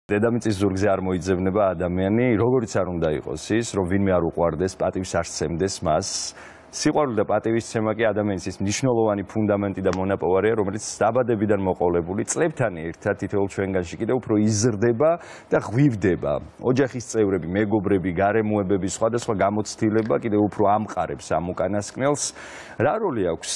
დედამიწის ზურგზე არ მოიძებნება ადამიანი, როგორიც არ უნდა იყოს ის, რომ ვინმე არ უყვარდეს, პატივს არ სცემდეს მას. სიყვარული და პატივისცემა კი ადამიანის ის მნიშვნელოვანი ფუნდამენტი და მონაპოვარია, რომელიც დაბადებიდან მოყოლებული წლებთან ერთად თითოეულ ჩვენგანში კიდევ უფრო იზრდება და ღვივდება. ოჯახის წევრები, მეგობრები, გარემოებები, სხვადასხვა გამოცდილება კიდევ უფრო ამყარებს ამ უკანასკნელს. რა როლი აქვს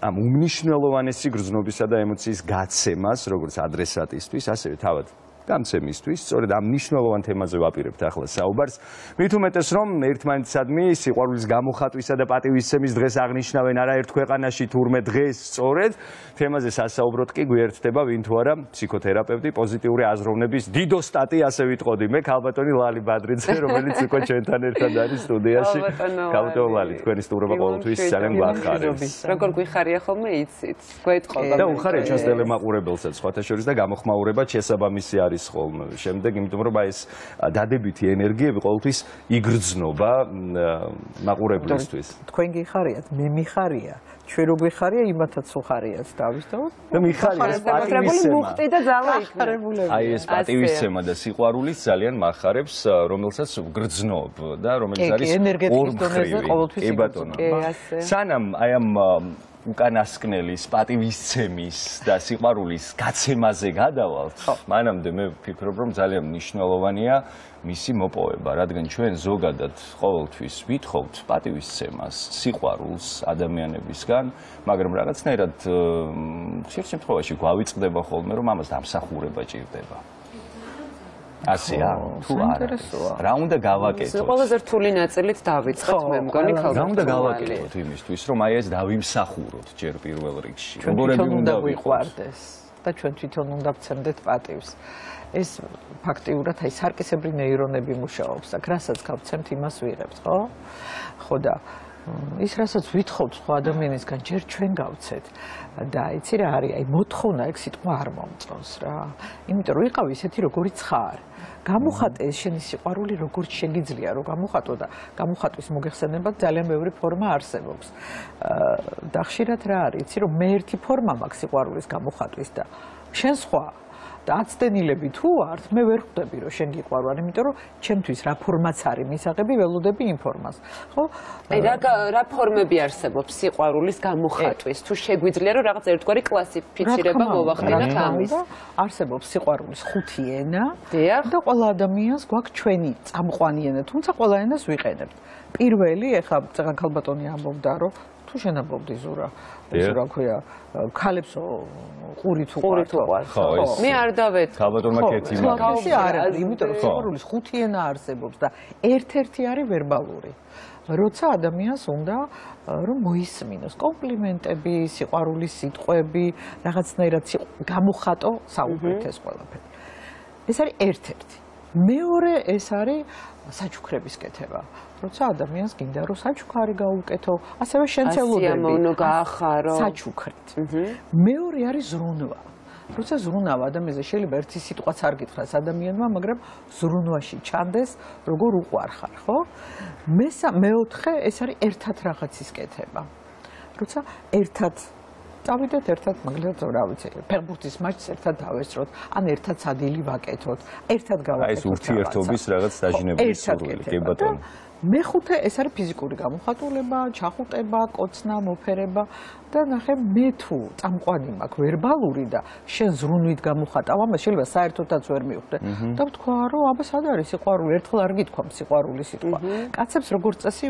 ამ უმნიშვნელოვანესი გრძნობისა და ემოციის გაცემას, როგორც ადრესატისთვის, ასევე თავად გამცემისთვის, სწორედ ამ მნიშვნელოვან თემაზე ვაპირებთ ახლა საუბარს. მით უმეტეს, რომ ერთმანეთისადმი სიყვარულის გამოხატვისა და პატივისცემის დღეს აღნიშნავენ არაერთ ქვეყანაში, თურმე დღეს სწორედ თემაზე სასაუბროდ კი გვიერთდება ვინ თუ არა ფსიქოთერაპევტი, პოზიტიური აზროვნების დიდოსტატი, ასე ვიტყოდი მე, ქალბატონი ლალი ბადრიძე, რომელიც უკვე ჩვენთან ერთად არის სტუდიაში. ქალბატონი ლალი, თქვენი სტუმრობა ყოველთვის ძალიან გვახარებს. როგორ გვიხარია ხოლმე იცით, გვეთყობა. და უხარია ჩვენს ტელემაყურებელსაც, სხვათა შორის და გამოხმაურება შესაბამისი არის. შემდეგ, იმიტომ რომ ეს დადებითი ენერგიები ყოველთვის იგრძნობა მაყურებლისთვის. თქვენ გიხარიათ, მე მიხარია. ჩვენ რო გვიხარია, იმათაც უხარიათ დავისთავოთ. და მიხარია პატივისცემა. მუხტი და ძალა იქნება. აი ეს პატივისცემა და სიყვარულიც ძალიან მახარებს, რომელსაც გრძნობ და რომელიც არის ენერგეტიკის დონეზე ყოველთვის იგრძნობა. სანამ აი ამ უკანასკნელის პატივისცემის და სიყვარულის გაცემაზე გადავალთ, მანამდე მე ვფიქრობ, რომ ძალიან მნიშვნელოვანია მისი მოპოვება, რადგან ჩვენ ზოგადად ყოველთვის ვითხოვთ პატივისცემას, სიყვარულს ადამიანებისგან, მაგრამ რაღაცნაირად ხშირ შემთხვევაში გვავიწყდება ხოლმე, რომ ამას დამსახურება ჭირდება. ასეა, თუ არა. რა უნდა გავაკეთოთ? ყველაზე რთული ნაწილით დავიწყოთ, მე მგონი ქალბატონი. რა უნდა გავაკეთოთ იმისთვის, რომ აი ეს დავიმსახუროთ ჯერ პირველ რიგში. როგორები უნდა ვიყვარდეს და ჩვენ თვითონ უნდა ვცემდეთ პატივს. ეს ფაქტიურად აი სარკისებრი ნეირონები მუშაობს და რასაც გავცემთ, იმას ვიღებთ, ხო? ხო და ის რასაც ვითხოვთ სხვა ადამიანისგან, ჯერ ჩვენ გავცეთ და იცი რა არის, აი მოთხოვნა ეგ სიტყვა არ მომწონს რა. იმიტომ რომ ვიყავ ისეთი როგორიც ხარ. გამოხატე ეს შენი სიყვარული როგორც შეგიძლია რომ გამოხატო და გამოხატვის მოგეხსენებათ ძალიან ბევრი ფორმა არსებობს. და ხშირად რა არის, იცი რომ მე ერთი ფორმა მაქვს სიყვარულის გამოხატვის და შენ სხვა და აცდენილები თუ ართ, მე ვერ ხვდები რომ შენ გიყვარვარ, იმიტომ რომ ჩემთვის რა ფორმაც არის მისაღები, ველოდები იმ ფორმას. ხო? აი რა ფორმები არსებობს სიყვარულის გამოხატვის? თუ შეგვიძლია რომ რაღაც ერთგვარი კლასიფიცირება მოვახდინოთ ამის. არსებობს სიყვარულის 5 ენა და ყველა ადამიანს გვაქვს ჩვენი წამყვანი ენა, თუმცა ყველა ენას ვიყენებთ. პირველი, ეხლა წეგან ქალბატონი ამბობდა, რომ თუ შენ ამბობდი ზურა, ეს რა ქვია, ქალებს ყური თუ ყავს. მე არ დავეთ. ქალბატონმა კეთი მაქვს. არა, იმიტომ რომ სიყვარულის 5 ენა არსებობს და ერთ-ერთი არის ვერბალური. როცა ადამიანს უნდა რომ მოისმინოს კომპლიმენტები, სიყვარულის სიტყვები, რაღაცნაირად გამოხატო საუბრით ეს ყველაფერი. ეს არის ერთ-ერთი. მეორე ეს არის საჩუქრების კეთება. როცა ადამიანს გინდა რომ საჩუქარი გაუკეთო, ასევე შენცელობები სიამოვნო გაახარო საჩუქრით. მეორე არის ზრუნვა. როცა ზრუნავ ადამიანზე შეიძლება ერთი სიტყვაც არ გითხრას ადამიანმა, მაგრამ ზრუნვაში ჩანდეს, როგორ უყვარხარ, ხო? მეოთხე ეს არის ერთად რაღაცის კეთება. როცა ერთად წავიდეთ ერთად, მაგალითად, რა ვიცი, ფეხბურთის მატჩს ერთად დავესწროთ, ან ერთად სადილი ვაკეთოთ, ერთად გავაკეთოთ. აი ეს ურთიერთობის რაღაც დაჟინებული სურვილი, კი ბატონო. მეხუთე ეს არის ფიზიკური გამოხატულება, ჩახუტება, კოცნა, მოფერება და ნახე მე თუ წამყვანი მაქვს ვერბალური და შენ ზრუნვით გამოხატავ ამას, შეიძლება საერთოდაც ვერ მივხვდე. და ვთქვა რომ აბა სად არის სიყვარული, ერთხელ არ გითქვა სიყვარული სიტყვა. კაცებს როგორც წესი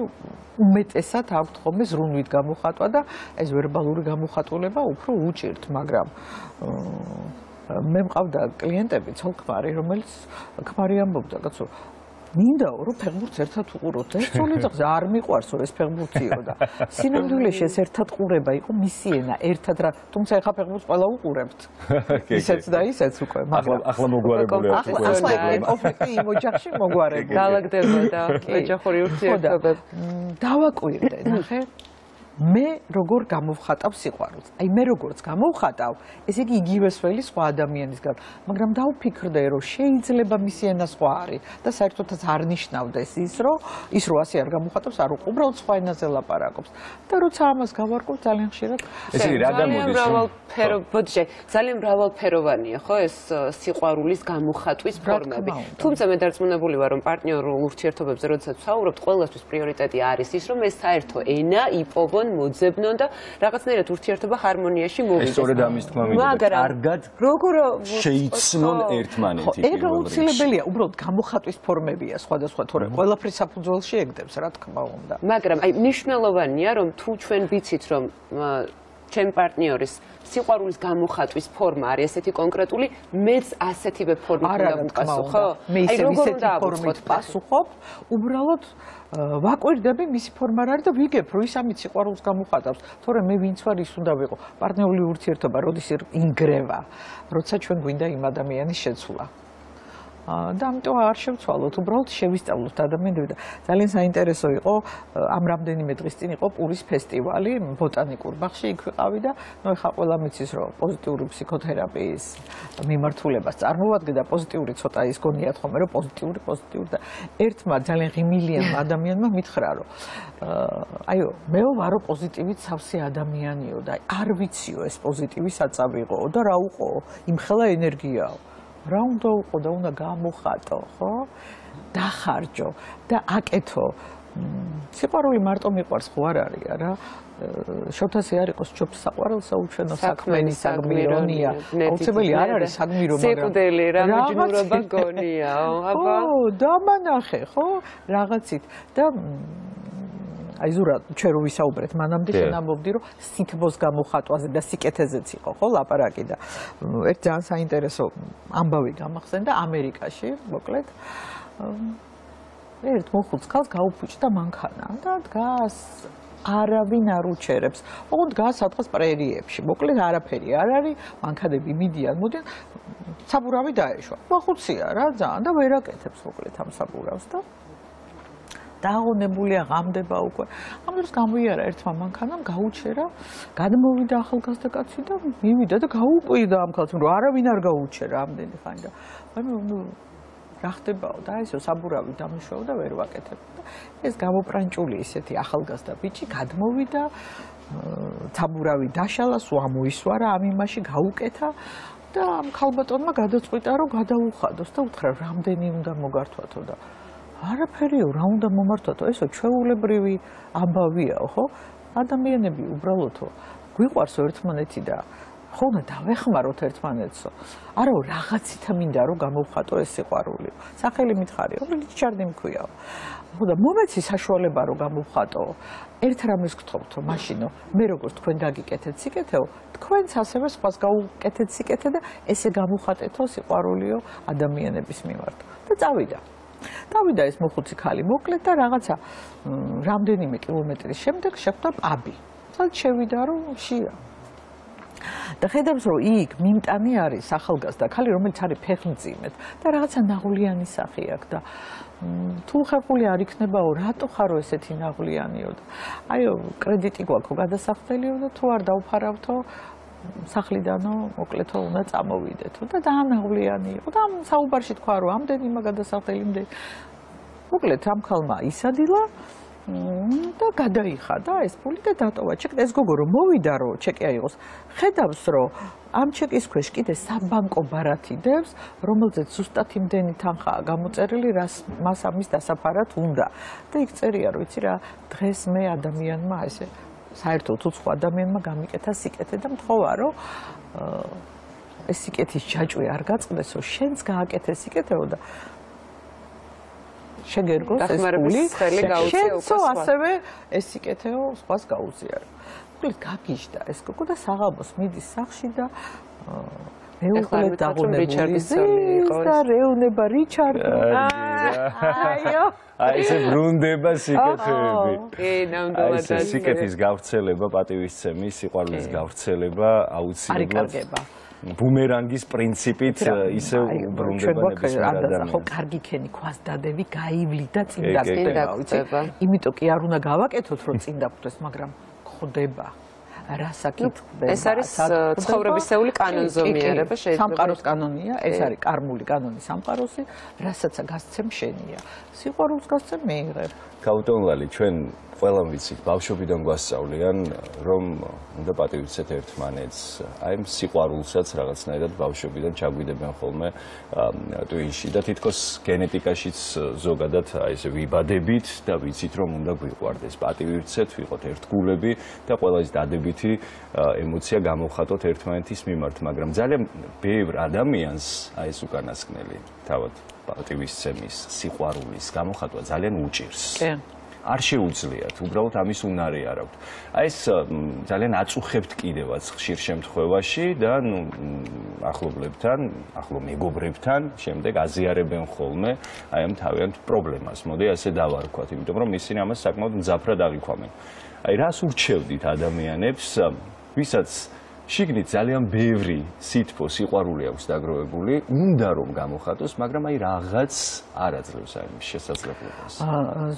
უმეტესად აქვთ ხოლმე ზრუნვით გამოხატვა და ეს ვერბალური გამოხატულება უფრო უჭირთ, მაგრამ მე მყავდა კლიენტები, ცოლ-ქმარი, რომელიც ქმარი ამბობდა, კაცო მინდაო რომ ფეხბურთს ერთად უყუროთ. ეს ცოლიძაღზე არ მიყვარსო ეს ფეხბურთიო და სინამდვილეში ეს ერთად ყურება იყო მისი ენა, ერთად რა, თუმცა ეხა ფეხბურთს ყველა უყურებთ. ისეც და ისეც უკვე, მაგრამ ახლა მოგვარებული აქვს უკვე. ახლა კონფლიქტი იმ ოჯახში მოგვარებული. გალაგდებოდა ოჯახური ურთიერთობები. დავაკვირდე, ნახე. მე როგორ გამოვხატავ სიყვარულს. აი მე როგორც გამოვხატავ, ესე იგი იგივე სველი სხვა ადამიანისგან, მაგრამ დავფიქრდე, რომ შეიძლება მისი ენა სხვა არის და საერთოდაც არ ნიშნავდეს ის, რომ ასე არ გამოვხატავს, არ უყუბრალოდ სხვა ენაზე ლაპარაკობს. და როცა ამას გავარკვევ, ძალიან ხშირად ესე იგი რა გამოდის? ძალიან მრავალფეროვანია, ხო, ეს სიყვარულის გამოხატვის ფორმები. თუმცა მე დარწმუნებული ვარ, რომ პარტნიორულ ურთიერთობებზე, როდესაც ვსაუბრობთ, ყველასთვის პრიორიტეტი არის ის, რომ ეს საერთო ენა იპოვონ, მოძებნონ და რაღაცნაირად ურთიერთობა ჰარმონიაში მოვიდეს. სწორედ ამის თქმა მინდა. კარგად შეიცნონ ერთმანეთი. ეგ აუცილებელია, უბრალოდ გამოხატვის ფორმებია სხვადასხვა, თორემ ყველაფერი საფუძველში ეგდებს, რა თქმა უნდა. მაგრამ აი მნიშვნელოვანია, რომ თუ ჩვენ ვიცით, რომ ჩემ პარტნიორის სიყვარულის გამოხატვის ფორმა არის ესეთი კონკრეტული, მეც ასეთივე ფორმით უნდა ვუპასუხო. მე ისე ისეთი ფორმით პასუხობ, უბრალოდ ვაკვირდები მისი ფორმა რა არის და ვიგებ, რომ ის ამით სიყვარულს გამოხატავს. თორემ მე ვინც ვარ, ის უნდა ვიყო. პარტნიორული ურთიერთობა როდის ინგრევა, როცა ჩვენ გვინდა იმ ადამიანის შეცვლა. და ამიტომ არ შევცვალოთ, უბრალოდ შევისწავლოთ ადამიანები და ძალიან საინტერესო იყო, ამ რამდენიმე დღის წინ იყო პურის ფესტივალი ბოტანიკურ ბაღში, იქ ვიყავი და ნუ ეხლა ყველა მიცის, რომ პოზიტიური ფსიქოთერაპიის მიმართულებას წარმოადგენდა პოზიტიური ცოტა ის გონიათ ხოლმე, რომ პოზიტიური და ერთმა ძალიან ღიმილიანმა ადამიანმა მითხრა, რომ აიო, მე ვარო პოზიტივით სავსე ადამიანიო და არ ვიციო ეს პოზიტივი საწავიღო და რა უყო, იმხელა ენერგიაო. რა უნდა უყო და უნდა გამოხატო, ხო? დახარჯო და აკეთო. სიყვარული მარტო მიყვარს ხო არ არის, არა? შოთასი არ იყოს ჯობს საყვარელსა უჩვენო საქმენი საგმირონია. აუცილებელი არ არის საგმირო, მაგრამ სიკვდილი რა მიჯნურობა გონიაო, აბა. ხო, დამანახე, ხო? რაღაცით და აი ზურა ჩვენ რო ვისაუბრეთ მანამდე შენ ამბობდი რომ სითბოს გამოხატვაზე და სიკეთეზეც იყო ხო ლაპარაკი და ერთ ძალიან საინტერესო ამბავი გამახსენდა ამერიკაში მოკლედ ერთ მოხუც ქალს გაუფუჭდა მანქანა და დგას არავინ არ უჩერებს ოღონდ დგას სადღაც პრერიებში მოკლედ არაფერი არ არის მანქანები მიდიან მოდიან საბურავი დაეშვა მოხუცია რა ძალიან და ვერ აკეთებს მოკლედ ამ საბურავს და დააღონებულია ღამდება უკვე. ამ დროს გამოიარა ერთმა მანქანამ, გაუჩერა, გადმოვიდა ახალგაზრდა კაცი და მივიდა და გაუკვირდა ამ ქალს, რომ არავინ არ გაუჩერა ამდენი ხანი და ნუ რა ხდებაო და ესო საბურავი დამიშვა და ვერ ვაკეთებ. ეს გამოპრანჭული ისეთი ახალგაზრდა ბიჭი გადმოვიდა, საბურავი დაშალა, სულ ამოისვარა ამ იმაში გაუკეთა და ამ ქალბატონმა გადაწყვიტა, რომ გადაუხადოს და უთხრა, რამდენი უნდა მოგართვათო და არაფერიო, რა უნდა მომართვათო, ესო ჩვეულებრივი ამბავიაო, ხო? ადამიანები უბრალოდო გვიყვარსო ერთმანეთი და ხო უნდა დავეხმაროთ ერთმანეთსო. არაო რაღაცითა მინდა რომ გამოვხატო ეს სიყვარული. სახელი მითხარიო, რიჩარდი მქვიაო. ხო და მომეცი საშუალება რომ გამოვხატო. ერთ რამეს გთხოვთო, მაშინო მე როგორც თქვენ დაგიკეთეთ სიკეთეო, თქვენც ასევე სხვას გაუკეთეთ სიკეთე და ესე გამოვხატეთო სიყვარულიო ადამიანების მიმართ. და წავიდა. დავიდა ეს მოხუცი ქალი მოკლედ და რაღაცა რამდენიმე კილომეტრის შემდეგ შეხვდა პაბი. სადაც შევიდა რომ შია. და ხედავს რომ იქ მიმტანი არის ახალგაზრდა ქალი რომელიც არის ფეხმძიმედ და რაღაცა ნაღვლიანი სახე აქვს და თუ ხერხული არ იქნებაო რატო ხარო ესეთი ნაღვლიანიო და აიო კრედიტი გვაქვს გადასახდელიო და თუ არ დავფარავთო სახლიდანო მოკლედო უნდა წამოვიდეთო და დაანაღვლიანი იყო და ამ საუბარში თქვა რომ ამდენი მაგადასახდელი იმდენი მოკლედ ამ ქალმა ისადილა და გადაიხადა ეს ფული და დატოვა ჩეკი ეს გოგო რომ მოვიდა რომ ჩეკი აიღოს ხედავს რომ ამ ჩეკის ქვეშ კიდე საბანკო ბარათი დევს რომელზეც ზუსტად იმდენი თანხაა გამოწერილი რას მას ამის დასაფარად უნდა და იქ წერია რომ იცი რა დღეს მე ადამიანმა ესე საერთოდ უცხო ადამიანმა გამიკეთა სიკეთე და მთხოვა რომ ეს სიკეთის ჯაჭვი არ გაწყდესო შენც გააკეთე სიკეთეო და შეგერგოს ეს ფული შენცო ასევე ეს სიკეთეო სხვას გაუზიარო. მოკლედ გაგიჟდა ეს გოგო და საღამოს მიდის სახლში და მეუღლე დაღუნებული და რეუნება რიჩარდი. აიო აი ესე ბრუნდება სიკეთეები. კი, ნამდვილად ეს სიკეთის გავრცელება, პატივისცემის, სიყვარულის გავრცელება აუცილებლად ბუმერანგის პრინციპით ისე ბრუნდება ნებისმიერ ადამიანს. ხო, კარგი ქენი ქვას დადევი, გაივლი და წინ დაგწევა, ვიცი? იმიტომ კი არ უნდა გავაკეთოთ, რომ წინ დაგხვდეს, მაგრამ ხვდება რასაკითხდება ეს არის ცხოვრებისეული კანონზომიერება შეიძლება სამყაროს კანონია ეს არის კარმული კანონი სამყაროსი რასაც გასცემ შენია სიყვარულს გასცემ მიიღებ გაუტონლალი ჩვენ ყველამ ვიცით ბავშვობიდან გვასწავლიან რომ უნდა პატივიცეთ ერთმანეთს აი სიყვარულსაც რაღაცნაირად ბავშვობიდან ჩაგვიდებენ ხოლმე ტვინში და თითქოს გენეტიკაშიც ზოგადად აი ესე ვიბადებით და ვიცით რომ უნდა გვიყვარდეს პატივიცეთ ვიყოთ ერთგულები და ყველა ის დადებითი ემოცია გამოვხატოთ ერთმანეთის მიმართ მაგრამ ძალიან ბევრ ადამიანს აი ეს უკანასკნელი თავად პატივისცემის სიყვარულის გამოხატვა ძალიან უჭირს არ შეუძლიათ, უბრალოდ ამის უნარი არ აქვთ. აი ეს ძალიან აწუხებთ კიდევაც ხშირ შემთხვევაში და ახლობლებთან, ახლო მეგობრებთან შემდეგ აზიარებენ ხოლმე აი ამ თავიანთ პრობლემას. მოდი ასე დავარქვათ, იმიტომ რომ ისინი ამას საკმაოდ მძაფრად აღიქვამენ. აი რას ურჩევდით ადამიანებს, ვისაც შიგნით ძალიან ბევრი სითბო სიყვარული აქვს დაგროვებული, უნდა რომ გამოხატოს, მაგრამ აი რაღაც არ აძლევს აი შესაძლებლობას.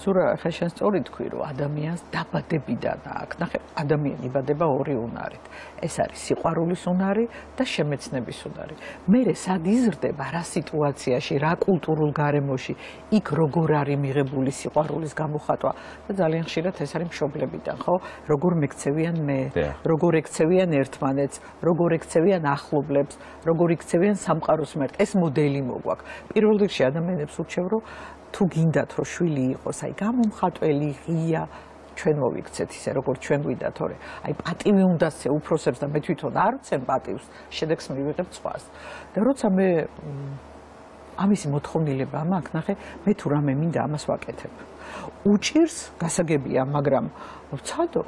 ზურა, ხა შენ სწორი თქვი, რომ ადამიანს დაბადებიდან აქვს. ნახე, ადამიანი იბადება ორი უნარით. ეს არის სიყვარულის უნარი და შემეცნების უნარი. მერე სად იზრდება, რა სიტუაციაში, რა კულტურულ გარემოში, იქ როგორ არის მიღებული სიყვარულის გამოხატვა და ძალიან ხშირად ეს არის მშობლებიდან, ხო? როგორ მეკცევიან მე, როგორ ეკცევიან ერთმანეთს, როგორ ეკცევიან ახლობლებს, როგორ იქცევიან სამყაროს მერტ. ეს მოდელი მოგვაქვს. პირველ რიგში ადამიანებს ურჩევ, რომ თუ გინდათ, რომ შვილი იყოს, აი გამომხატველი, ღია ჩვენ მოვიქცეთ ისე როგორც ჩვენ გვიდათ თორე აი პატივი უნდა სცე უფროსებს და მე თვითონ არ ვცემ პატივს შედეგს მივიღებ სხვას და როცა მე ამისი მოთხოვნილება მაქვს ნახე მე თუ რამე მინდა ამას ვაკეთებ უჭირს გასაგებია მაგრამ ვცადო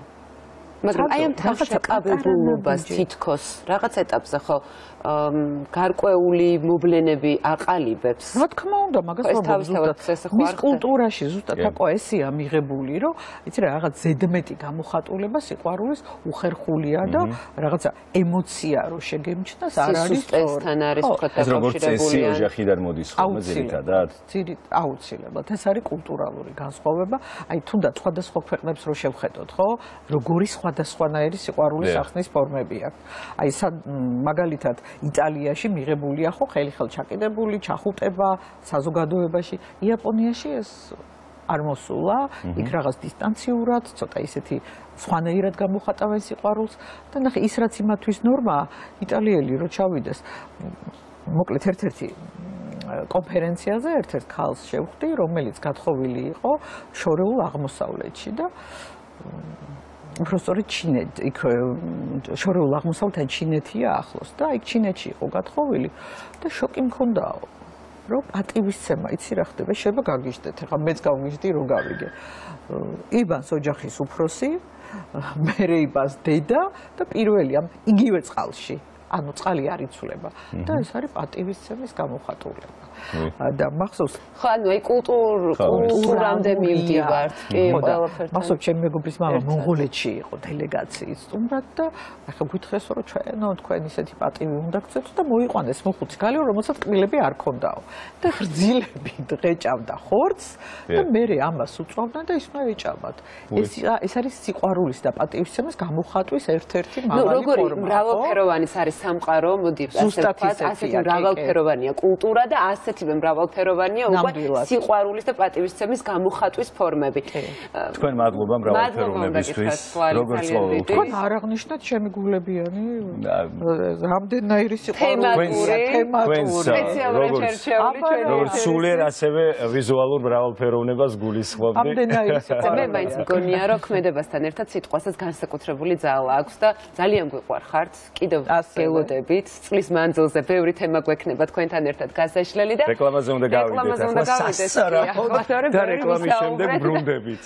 მაგრამ აი ამ თავშეკავებულობას თითქოს რაღაც ეტაპზე ხო გარკვეული მოვლენები აყალიბებს. რა თქმა უნდა, მაგას ვაბობ მის კულტურაში ზუსტად აკო ესია მიღებული, რომ იცი რა რაღაც ზედმეტი გამოხატულება სიყვარულის უხერხულია და რაღაცა ემოცია რო შეგემჩნას არ არის სწორთან არის უხერხული. ეს როგორც წესი ოჯახიდან მოდის ხოლმე ძირითადად. აუცილებლად ეს არის კულტურალური განსხვავება. აი თუნდაც სხვადასხვა ქვეყნებს რო შევხედოთ, ხო? როგორი სხვადასხვანაირი სიყვარულის ახსნის ფორმები აქვს. აი მაგალითად იტალიაში მიღებულია ხო ხელი-ხელ ჩაკიდებული ჩახუტება საზოგადოებაში. იაპონიაში ეს არ მოსულა, იქ რაღაც დისტანციურად, ცოტა ისეთი სხვანაირად გამოხატავენ სიყვარულს და ნახე ის რაც იმათვის ნორმაა, იტალიელი რო ჩავიდეს, მოკლედ ერთ-ერთი კონფერენციაზე ერთ-ერთ ქალს შევხვდი, რომელიც გათხოვილი იყო შორეულ აღმოსავლეთში და უბრალოდ ჩინეთ, იქ შორეულ აღმოსავლეთთან ჩინეთია ახლოს და იქ ჩინეთში იყო გათხოვილი და შოკი მქონდა რომ პატივისცემა იცი რა ხდება შეიძლება გაგიჟდეთ ახლა მეც გავგიჟდი რო გავიგე იბანს ოჯახის უფროსი მერე იბანს დედა და პირველი ამ იგივე წყალში ანუ წყალი არ იცვლება და ეს არის პატივისცემის გამოხატულება და მახსოვს ხო ანუ აი კულტურამდე მივდივართ კი ყველაფერთან მახსოვს ჩემი მეგობრის მამა მონღოლეთში იყო დელეგაციის სტუმრად და ახლა გითხრეს რომ ჩვენო თქვენ ისეთი პატივი უნდა გცეთ და მოიყვანეს მოხუცი გალიო რომელსაც კბილები არ ქონდაო და ღრძილები დღეჭავდა ხორცს და მერე ამას უწვავდნენ და ის უნდა ეჭამათ ეს არის სიყვარულის და პატივისცემის გამოხატვის ერთ-ერთი მაღალი ფორმა როგორი მრავალფეროვანის არის სამყარო მოდი ასე ვთქვათ ასეთი მრავალფეროვანია კულტურა და ასეთივე მრავალფეროვანია უკვე სიყვარულის და პატივისცემის გამოხატვის ფორმები. თქვენ მადლობა მრავალფეროვნებისთვის. როგორც ყოველთვის. თქვენ არ აღნიშნეთ ჩემი გულებიანი რამდენიერი სიყვარული თემატური სპეციალური ჩერჩეული ჩვენი როგორც სულიერ ასევე ვიზუალურ მრავალფეროვნებას გულისხმობდი. რამდენიერი სიყვარული. მე მაინც მგონია რომ ქმედებასთან ერთად სიტყვასაც განსაკუთრებული ძალა აქვს და ძალიან გვიყვარხართ. კიდევ გელოდებით წლის მანძილზე ბევრი თემა გვექნება თქვენთან ერთად გასაშლელი და რეკლამაზე უნდა გავიდეთ ახლა სასწრაფოდ და რეკლამის შემდეგ ბრუნდებით